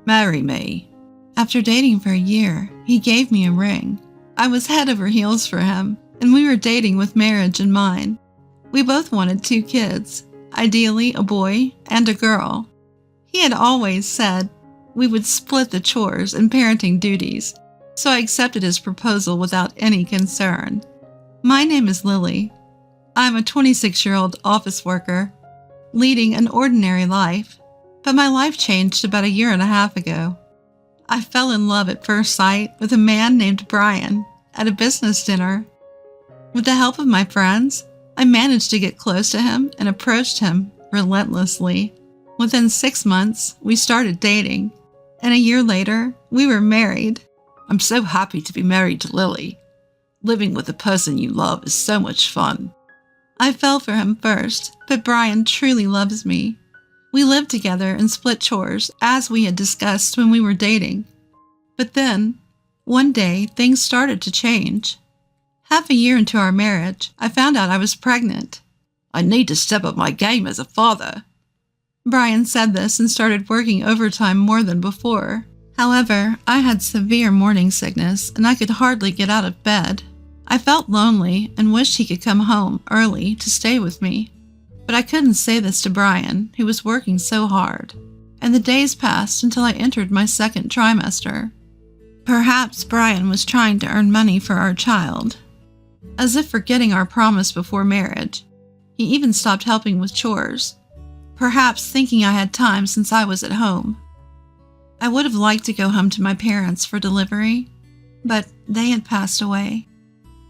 Marry me." After dating for a year, he gave me a ring. I was head over heels for him, and we were dating with marriage in mind. We both wanted 2 kids, ideally a boy and a girl. He had always said we would split the chores and parenting duties, so I accepted his proposal without any concern. My name is Lily. I'm a 26-year-old office worker, leading an ordinary life, but my life changed about a year and a half ago. I fell in love at first sight with a man named Brian at a business dinner. With the help of my friends, I managed to get close to him and approached him relentlessly. Within 6 months, we started dating, and a year later, we were married. "I'm so happy to be married to Lily. Living with the person you love is so much fun." I fell for him first, but Brian truly loves me. We lived together and split chores, as we had discussed when we were dating. But then, one day, things started to change. Half a year into our marriage, I found out I was pregnant. "I need to step up my game as a father." Brian said this and started working overtime more than before. However, I had severe morning sickness and I could hardly get out of bed. I felt lonely and wished he could come home early to stay with me. But I couldn't say this to Brian, who was working so hard, and the days passed until I entered my 2nd trimester. Perhaps Brian was trying to earn money for our child. As if forgetting our promise before marriage, he even stopped helping with chores, perhaps thinking I had time since I was at home. I would have liked to go home to my parents for delivery, but they had passed away.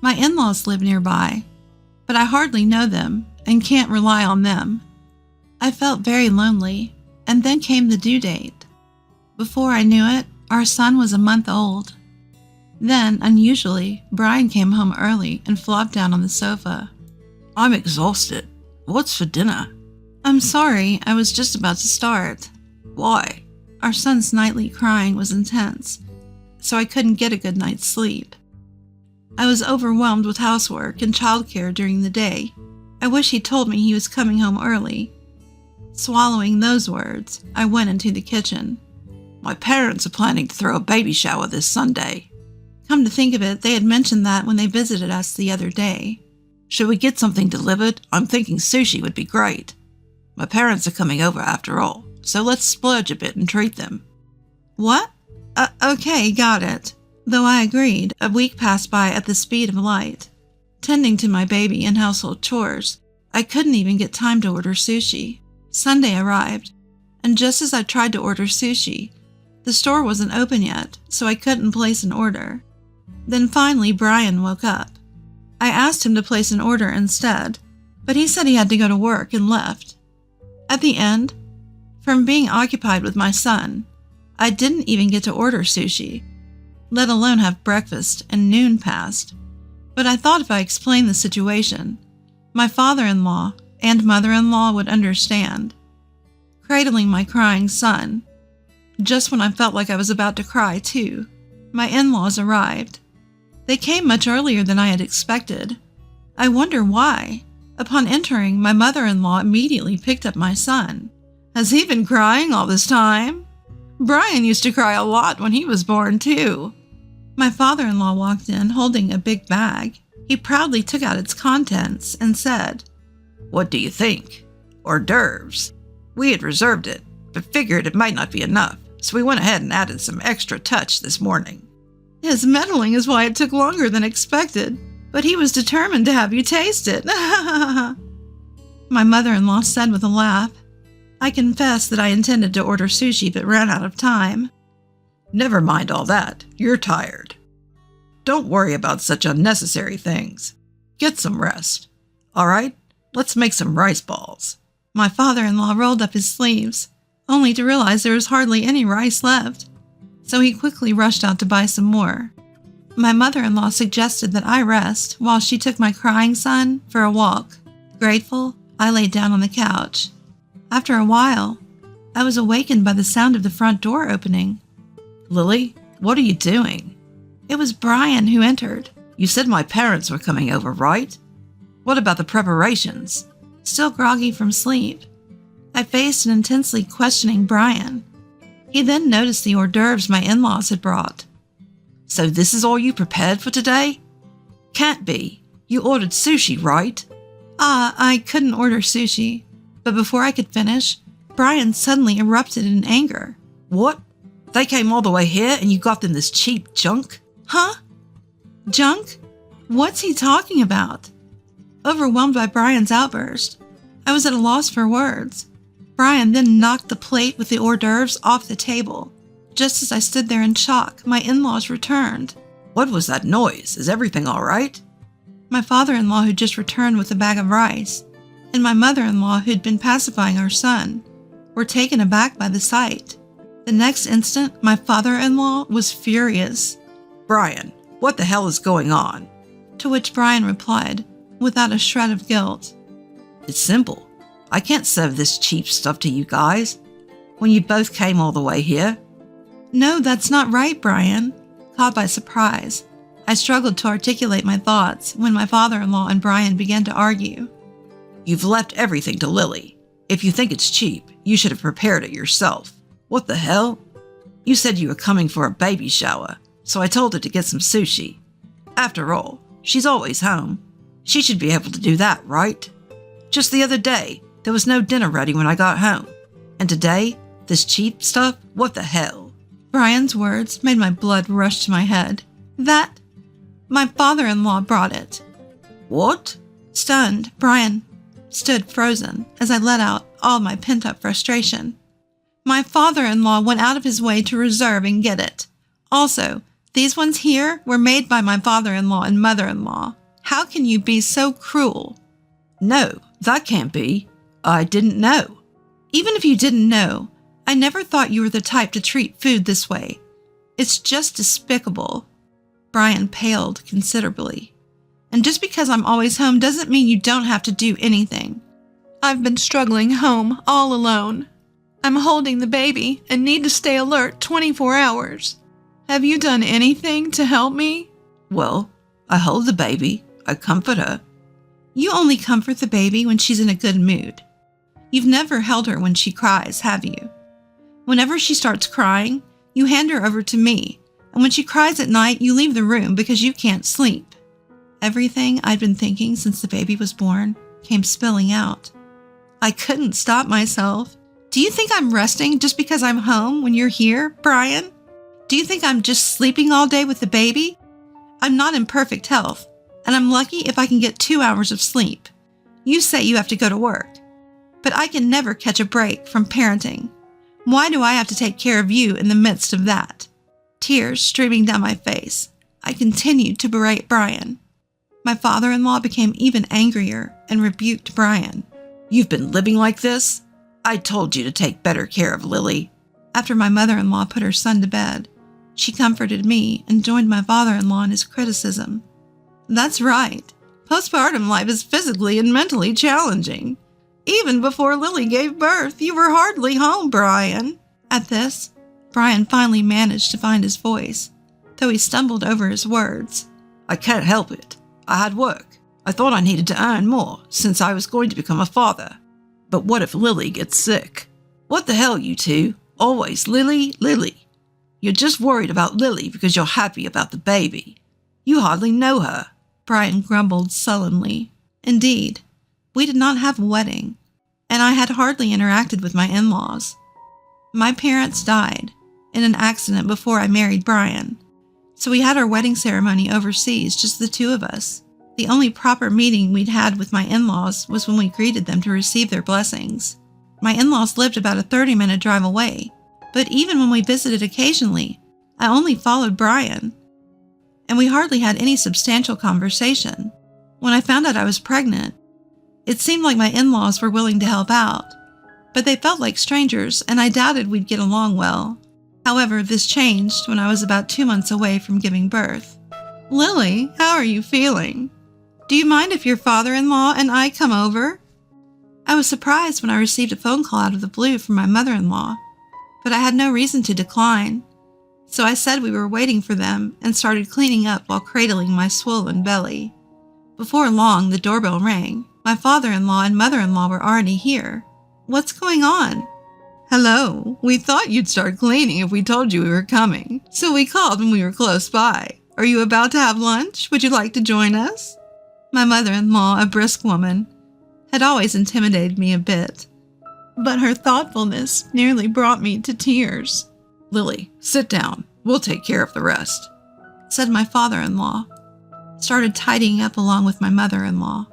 My in-laws live nearby, but I hardly know them and can't rely on them. I felt very lonely, and then came the due date. Before I knew it, our son was a month old. Then, unusually, Brian came home early and flopped down on the sofa. "I'm exhausted. What's for dinner?" "I'm sorry, I was just about to start." "Why?" Our son's nightly crying was intense, so I couldn't get a good night's sleep. I was overwhelmed with housework and childcare during the day. I wish he'd told me he was coming home early. Swallowing those words, I went into the kitchen. "My parents are planning to throw a baby shower this Sunday." Come to think of it, they had mentioned that when they visited us the other day. "Should we get something delivered? I'm thinking sushi would be great. My parents are coming over after all, so let's splurge a bit and treat them." "What? Okay, got it." Though I agreed, a week passed by at the speed of light. Tending to my baby and household chores, I couldn't even get time to order sushi. Sunday arrived, and just as I tried to order sushi, the store wasn't open yet, so I couldn't place an order. Then finally Brian woke up. I asked him to place an order instead, but he said he had to go to work and left. At the end, from being occupied with my son, I didn't even get to order sushi, let alone have breakfast, and noon passed. But I thought if I explained the situation, my father-in-law and mother-in-law would understand. Cradling my crying son, just when I felt like I was about to cry too, my in-laws arrived. They came much earlier than I had expected. I wonder why. Upon entering, my mother-in-law immediately picked up my son. "Has he been crying all this time? Brian used to cry a lot when he was born too." My father-in-law walked in holding a big bag. He proudly took out its contents and said, "What do you think? Hors d'oeuvres. We had reserved it, but figured it might not be enough, so we went ahead and added some extra touch this morning." "His meddling is why it took longer than expected, but he was determined to have you taste it." My mother-in-law said with a laugh. I confessed that I intended to order sushi but ran out of time. "Never mind all that. You're tired. Don't worry about such unnecessary things. Get some rest. All right, let's make some rice balls." My father-in-law rolled up his sleeves, only to realize there was hardly any rice left, so he quickly rushed out to buy some more. My mother-in-law suggested that I rest while she took my crying son for a walk. Grateful, I laid down on the couch. After a while, I was awakened by the sound of the front door opening. "Lily, what are you doing?" It was Brian who entered. "You said my parents were coming over, right? What about the preparations?" Still groggy from sleep, I faced an intensely questioning Brian. He then noticed the hors d'oeuvres my in-laws had brought. So this is all you prepared for today? Can't be. You ordered sushi, right? I couldn't order sushi. But before I could finish, Brian suddenly erupted in anger. What? They came all the way here and you got them this cheap junk? Huh? Junk? What's he talking about? Overwhelmed by Brian's outburst, I was at a loss for words. Brian then knocked the plate with the hors d'oeuvres off the table. Just as I stood there in shock, my in-laws returned. What was that noise? Is everything all right? My father-in-law had just returned with a bag of rice, and my mother-in-law, who'd been pacifying our son, were taken aback by the sight. The next instant, my father-in-law was furious. Brian, what the hell is going on? To which Brian replied, without a shred of guilt. It's simple. I can't serve this cheap stuff to you guys. When you both came all the way here. No, that's not right, Brian. Caught by surprise, I struggled to articulate my thoughts when my father-in-law and Brian began to argue. You've left everything to Lily. If you think it's cheap, you should have prepared it yourself. What the hell? You said you were coming for a baby shower, so I told her to get some sushi. After all, she's always home. She should be able to do that, right? Just the other day, there was no dinner ready when I got home. And today, this cheap stuff? What the hell? Brian's words made my blood rush to my head. My father-in-law brought it. What? Stunned, Brian stood frozen as I let out all my pent-up frustration. My father-in-law went out of his way to reserve and get it. Also, these ones here were made by my father-in-law and mother-in-law. How can you be so cruel? No, that can't be. I didn't know. Even if you didn't know, I never thought you were the type to treat food this way. It's just despicable. Brian paled considerably. And just because I'm always home doesn't mean you don't have to do anything. I've been struggling home all alone. I'm holding the baby and need to stay alert 24 hours. Have you done anything to help me? Well, I hold the baby. I comfort her. You only comfort the baby when she's in a good mood. You've never held her when she cries, have you? Whenever she starts crying, you hand her over to me, and when she cries at night, you leave the room because you can't sleep. Everything I'd been thinking since the baby was born came spilling out. I couldn't stop myself. Do you think I'm resting just because I'm home when you're here, Brian? Do you think I'm just sleeping all day with the baby? I'm not in perfect health, and I'm lucky if I can get 2 hours of sleep. You say you have to go to work, but I can never catch a break from parenting. Why do I have to take care of you in the midst of that? Tears streaming down my face, I continued to berate Brian. My father-in-law became even angrier and rebuked Brian. You've been living like this? I told you to take better care of Lily. After my mother-in-law put her son to bed, she comforted me and joined my father-in-law in his criticism. That's right. Postpartum life is physically and mentally challenging. Even before Lily gave birth, you were hardly home, Brian. At this, Brian finally managed to find his voice, though he stumbled over his words. I can't help it. I had work. I thought I needed to earn more since I was going to become a father. But what if Lily gets sick? What the hell, you two? Always Lily, Lily. You're just worried about Lily because you're happy about the baby. You hardly know her. Brian grumbled sullenly. Indeed, we did not have a wedding, and I had hardly interacted with my in-laws. My parents died in an accident before I married Brian, so we had our wedding ceremony overseas, just the two of us. The only proper meeting we'd had with my in-laws was when we greeted them to receive their blessings. My in-laws lived about a 30-minute drive away, but even when we visited occasionally, I only followed Brian, and we hardly had any substantial conversation. When I found out I was pregnant, it seemed like my in-laws were willing to help out, but they felt like strangers, and I doubted we'd get along well. However, this changed when I was about 2 months away from giving birth. Lily, how are you feeling? Do you mind if your father-in-law and I come over? I was surprised when I received a phone call out of the blue from my mother-in-law, but I had no reason to decline. So I said we were waiting for them and started cleaning up while cradling my swollen belly. Before long, the doorbell rang. My father-in-law and mother-in-law were already here. What's going on? Hello, we thought you'd start cleaning if we told you we were coming, so we called when we were close by. Are you about to have lunch? Would you like to join us? My mother-in-law, a brisk woman, had always intimidated me a bit, but her thoughtfulness nearly brought me to tears. Lily, sit down. We'll take care of the rest, said my father-in-law. Started tidying up along with my mother-in-law.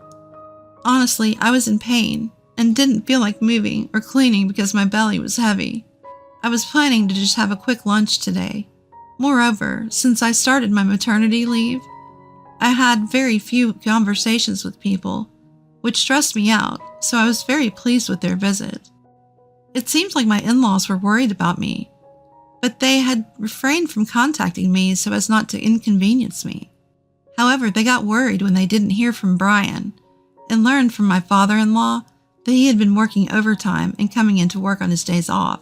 Honestly, I was in pain and didn't feel like moving or cleaning because my belly was heavy. I was planning to just have a quick lunch today. Moreover, since I started my maternity leave, I had very few conversations with people, which stressed me out, so I was very pleased with their visit. It seemed like my in-laws were worried about me, but they had refrained from contacting me so as not to inconvenience me. However, they got worried when they didn't hear from Brian and learned from my father-in-law that he had been working overtime and coming into work on his days off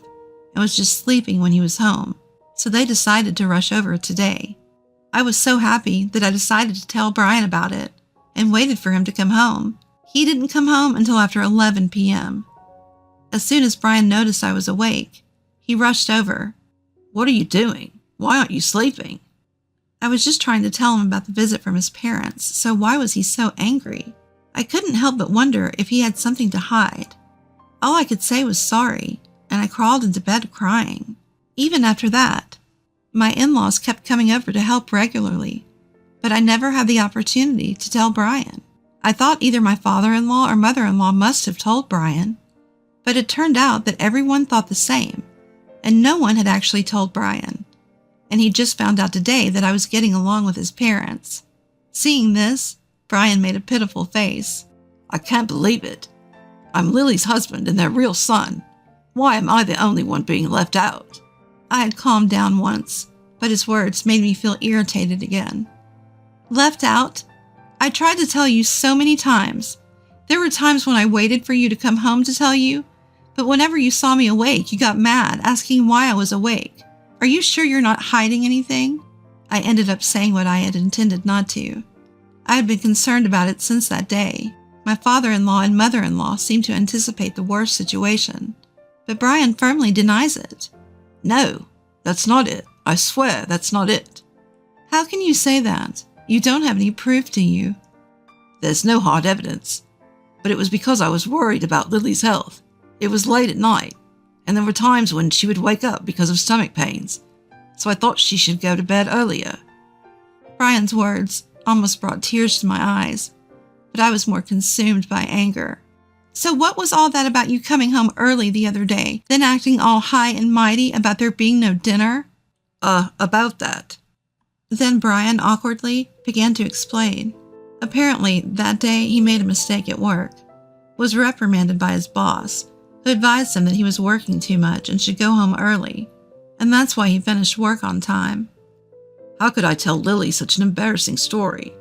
and was just sleeping when he was home, so they decided to rush over today. I was so happy that I decided to tell Brian about it and waited for him to come home. He didn't come home until after 11 p.m. As soon as Brian noticed I was awake, he rushed over. What are you doing? Why aren't you sleeping? I was just trying to tell him about the visit from his parents, so why was he so angry? I couldn't help but wonder if he had something to hide. All I could say was sorry, and I crawled into bed crying. Even after that, my in-laws kept coming over to help regularly, but I never had the opportunity to tell Brian. I thought either my father-in-law or mother-in-law must have told Brian, but it turned out that everyone thought the same, and no one had actually told Brian, and he just found out today that I was getting along with his parents. Seeing this, Brian made a pitiful face. I can't believe it. I'm Lily's husband and their real son. Why am I the only one being left out? I had calmed down once, but his words made me feel irritated again. Left out? I tried to tell you so many times. There were times when I waited for you to come home to tell you, but whenever you saw me awake, you got mad, asking why I was awake. Are you sure you're not hiding anything? I ended up saying what I had intended not to. I had been concerned about it since that day. My father-in-law and mother-in-law seemed to anticipate the worst situation, but Brian firmly denies it. No, that's not it. I swear that's not it. How can you say that? You don't have any proof, do you? There's no hard evidence, but it was because I was worried about Lily's health. It was late at night, and there were times when she would wake up because of stomach pains, so I thought she should go to bed earlier. Brian's words almost brought tears to my eyes, but I was more consumed by anger. So what was all that about you coming home early the other day, then acting all high and mighty about there being no dinner? About that. Then Brian awkwardly began to explain. Apparently, that day he made a mistake at work, was reprimanded by his boss, who advised him that he was working too much and should go home early, and that's why he finished work on time. How could I tell Lily such an embarrassing story?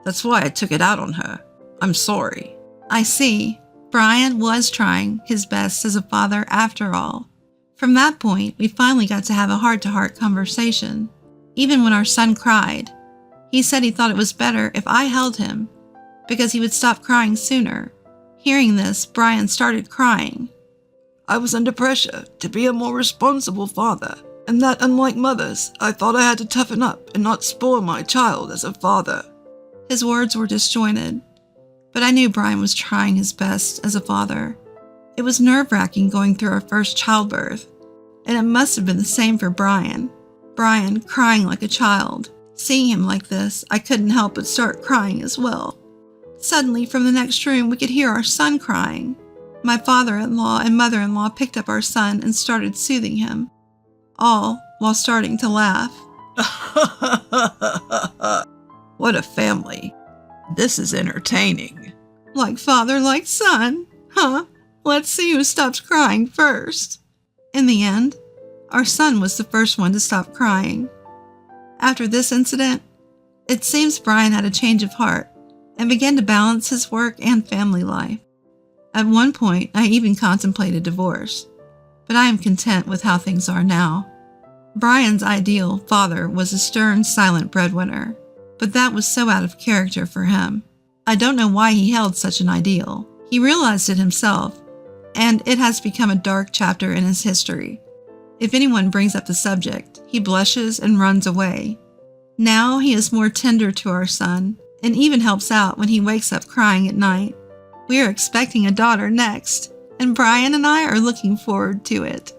That's why I took it out on her. I'm sorry. I see. Brian was trying his best as a father after all. From that point, we finally got to have a heart-to-heart conversation. Even when our son cried, he said he thought it was better if I held him, because he would stop crying sooner. Hearing this, Brian started crying. I was under pressure to be a more responsible father, and that, unlike mothers, I thought I had to toughen up and not spoil my child as a father. His words were disjointed, but I knew Brian was trying his best as a father. It was nerve-wracking going through our first childbirth, and it must have been the same for Brian. Brian crying like a child. Seeing him like this, I couldn't help but start crying as well. Suddenly, from the next room, we could hear our son crying. My father-in-law and mother-in-law picked up our son and started soothing him, all while starting to laugh. What a family. This is entertaining. Like father, like son, huh? Let's see who stops crying first. In the end, our son was the first one to stop crying. After this incident, it seems Brian had a change of heart and began to balance his work and family life. At one point, I even contemplated divorce, but I am content with how things are now. Brian's ideal father was a stern, silent breadwinner, but that was so out of character for him. I don't know why he held such an ideal. He realized it himself, and it has become a dark chapter in his history. If anyone brings up the subject, he blushes and runs away. Now he is more tender to our son, and even helps out when he wakes up crying at night. We are expecting a daughter next, and Brian and I are looking forward to it.